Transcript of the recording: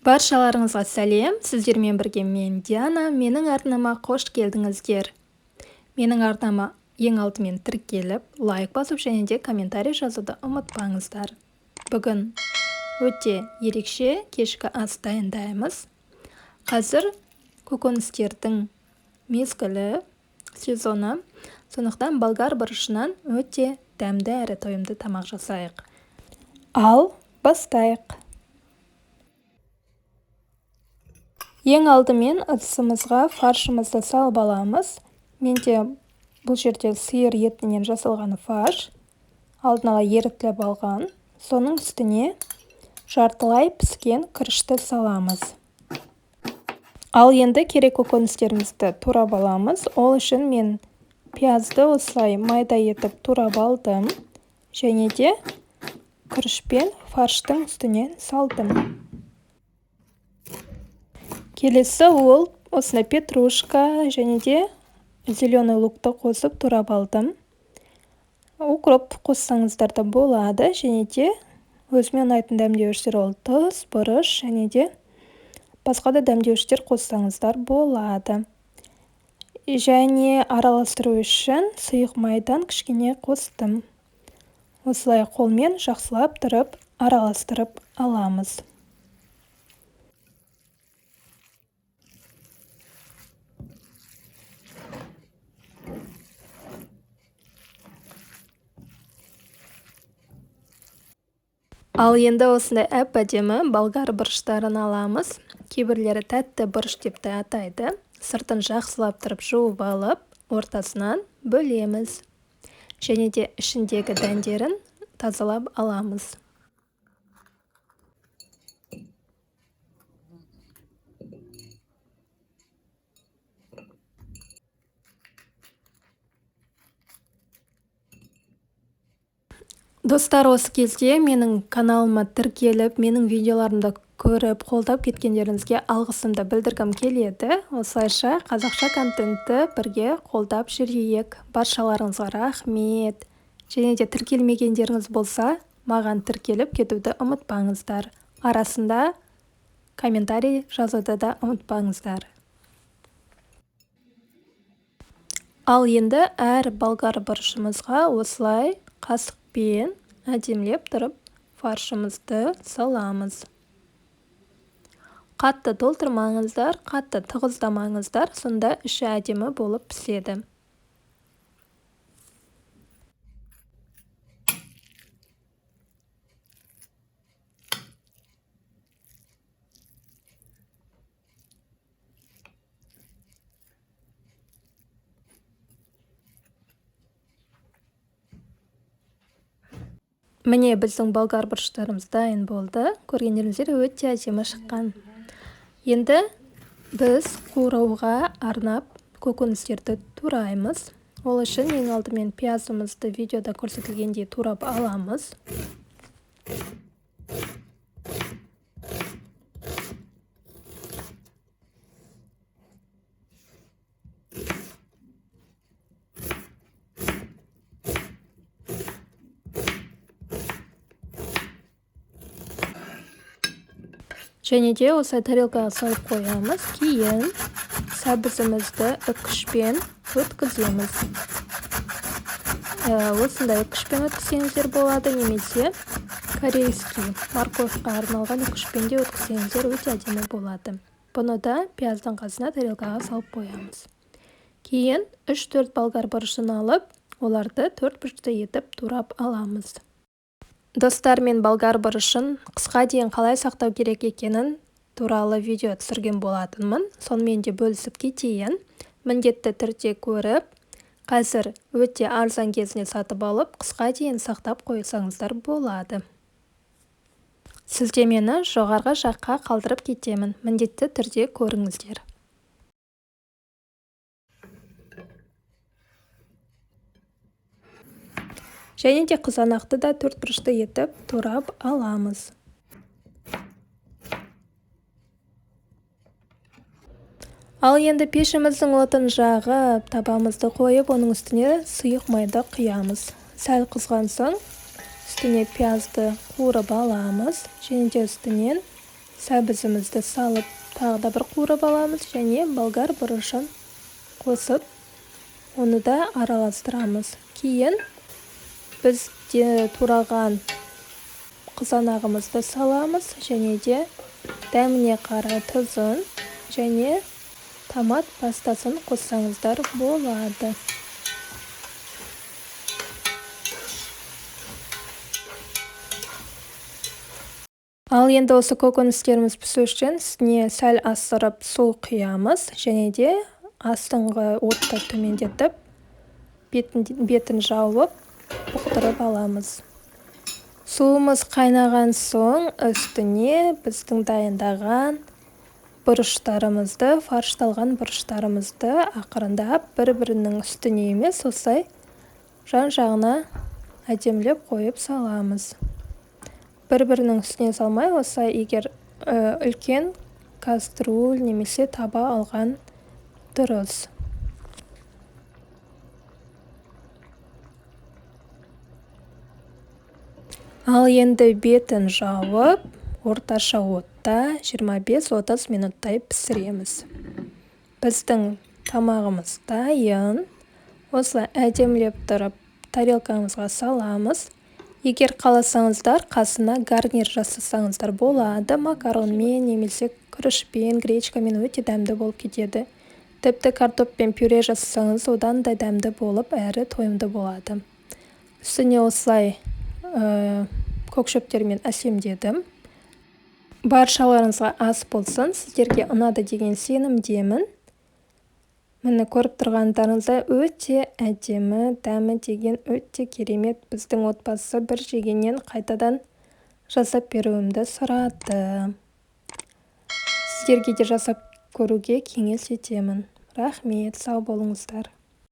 Баршаларыңызға сәлем, сіздермен бірге мен Диана, менің арнама қош келдіңіздер. Менің арнама ең алдымен тіркеліп, лайк басып және де комментарий жазуды ұмытпаңыздар. Бүгін өте ерекше кешкі ас дайындаймыз. Қазір көкөністердің мезгілі, сезоны, сондықтан болгар бұрышынан өте дәмді әрі тойымды тамақ жасайық. Ал бастайық. Ең алдымен ыдысымызға фаршымызды салып аламыз. Менде бұл жерде сиыр етінен жасалған фарш, алдын ала ерітіліп алған. Соның үстіне жартылай піскен күрішті саламыз. Ал енді керек көкөністерімізді турап аламыз. Ол үшін мен пиязды осылай майда етіп турап алдым. Және де күрішпен фарштың үстіне салдым. Келесі ол осындай петрушка және де зеленый лукты қосып турап алдым. Укроп қоссаңыздар да болады, және де өзіме ұнайтын дәмдеуіштер ол тұз, бұрыш және де басқа да дәмдеуіштер қоссаңыздар болады. Және араластыру үшін сұйық майдан кішкене қостым. Осылай қолмен жақсылап тұрып араластырып аламыз. Ал енді осындай әп-әдемі болгар бұрыштарын аламыз. Кейбірлері тәтті бұрыш деп те атайды. Сыртын жақсылап тұрып жуып алып, ортасынан бөлеміз. Және де ішіндегі дәндерін тазалап аламыз. Достар, осы кезде менің каналыма тіркеліп, менің видеоларымды көріп, қолдап кеткендеріңізге алғысымды білдіргім келеді. Осылайша қазақша контентті бірге қолдап жүрейік. Баршаларыңызға рахмет. Және де тіркелмегендеріңіз болса, маған тіркеліп кетуді ұмытпаңыздар. Арасында комментарий жазуды да ұмытпаңыздар. Ал енді әр болгар бұрышымызға осылай қасықпен әдемілеп тұрып фаршымызды саламыз. Қатты толтырмаңыздар, қатты тығыздамаңыздар, сонда іші әдемі болып піседі. Міне біздің болгар бұрыштарымыз дайын болды. Көргендеріңіздер өте әдемі шыққан. Енді біз қуырауға арнап көкөністерді тураймыз. Ол үшін ең алдымен пиязымызды видеода көрсетілгендей турап аламыз. Және де осы тарелкаға салып қоямыз. Кейін сәбізімізді үккішпен өткіземіз. Осындай үккішпен өткізсеңіздер болады, немесе корейский морковьқа арналған үккішпен де өткізсеңіздер өте әдемі болады. Бұны да пияздың қасына тарелкаға салып қоямыз. Кейін 3-4 болгар бұрышын алып, оларды 4 бұрышты етіп турап аламыз. Достар, мен болгар бұрышын қысқа дейін қалай сақтау керек екенін туралы видео түсірген болатынмын. Сонымен де бөлісіп кетейін. Міндетті түрде көріп, қазір өте арзан кезіне сатып алып, қысқа дейін сақтап қойсаңыздар болады. Сілтемені жоғарғы жаққа қалдырып кетемін. Міндетті түрде көріңіздер. Және де қызанақты да 4 бұрышты етіп турап аламыз. Ал енді пешіміздің отын жағып, табамызды қойып, оның үстіне сұйық майды құямыз. Сәл қызған соң үстіне пиязды қуырып аламыз. Және де үстінен сәбізімізді салып тағы да бір қуырып аламыз және болгар бұрышын қосып оны да араластырамыз. Кейін біз тураған қызанағымызды саламыз және де дәміне қарай тұзын және томат пастасын қоссаңыздар болады. Ал енді осы көкөністеріміз пісу үшін үстіне сәл асырып су құямыз және де астыңғы отты төмендетіп бетін жауып бұқтырып аламыз. Суымыз қайнаған соң үстіне біздің дайындаған бұрыштарымызды, фаршталған бұрыштарымызды ақырындап бір-бірінің үстіне емес, осылай жан-жағына әдемілеп қойып саламыз. Бір-бірінің үстіне салмай, осылай егер үлкен кастрюль немесе таба алған дұрыс. Ал енді бетін жауып, орташа отта 25-30 минуттай пісіреміз. Біздің тамағымыз дайын. Осылай әдемілеп тұрып, тарелкамызға саламыз. Егер қаласаңыздар, қасына гарнир жасасаңыздар болады. Макаронмен, немесе күрішпен, гречкамен өте дәмді болып кетеді. Тіпті картоппен пюре жасасаңыз, одан да дәмді болып, әрі тойымды болады. Үстіне осылай көк шөптермен әсемдедім. Баршаларыңызға ас болсын, сіздерге ұнады деген сенімдемін. Міне көріп тұрғандарыңыздай өте әдемі, дәмі деген өте керемет. Біздің отбасы бір жегеннен қайтадан жасап беруімді сұрады. Сіздерге де жасап көруге кеңес етемін. Рахмет, сау болыңыздар.